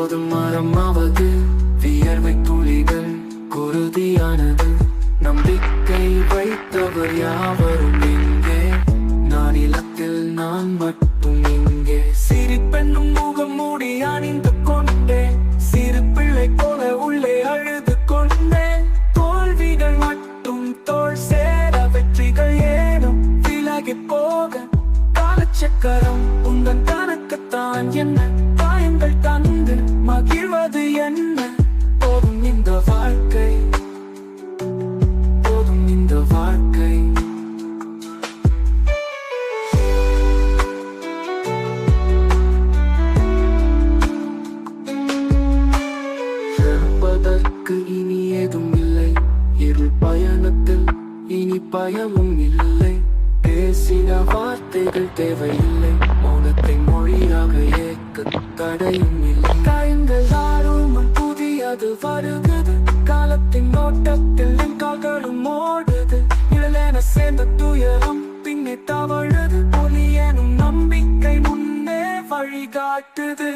எப்போதும் மரமாவது வியர்வை துளிகள் குருதியானது. நம்பிக்கை வைத்தவர் யாவரும் இங்கே, நான் இல்லத்தில் நான் மட்டும் இங்கே. சிரிப்பென்னும் முகம் மூடி அணிந்து கொண்டேன், சிறு பிள்ளை போல உள்ளே அழுது கொண்டேன். தோல்விகள் மட்டும் தோள் சேர, வெற்றிகள் ஏனும் விலகி போக. காலச்சக்கரம் உங்கள் கணக்குத்தான் என்ன, காயங்கள் தந்து மகிழ்வது என்ன? போதும் இந்த வாழ்க்கை, போதும் இந்த வாழ்க்கை. இழப்பதற்கு இனி ஏதும் இல்லை, இருள் பயணத்தில் இனி பயமும் இல்லை. பேசின வார்த்தைகள் தேவையில்லை, மௌனத்தை மொழியாக ஏற்க தடையும் இல்லை. காயங்கள் ஆறும் புதியது வருகிறது, காலத்தின் நோட்டத்தில் என் கால்களும் ஓடுது. நிழலென சேர்ந்த துயரம் பின்னே தவழுது, ஒளி எனும் நம்பிக்கை முன்னே வழிகாட்டுது.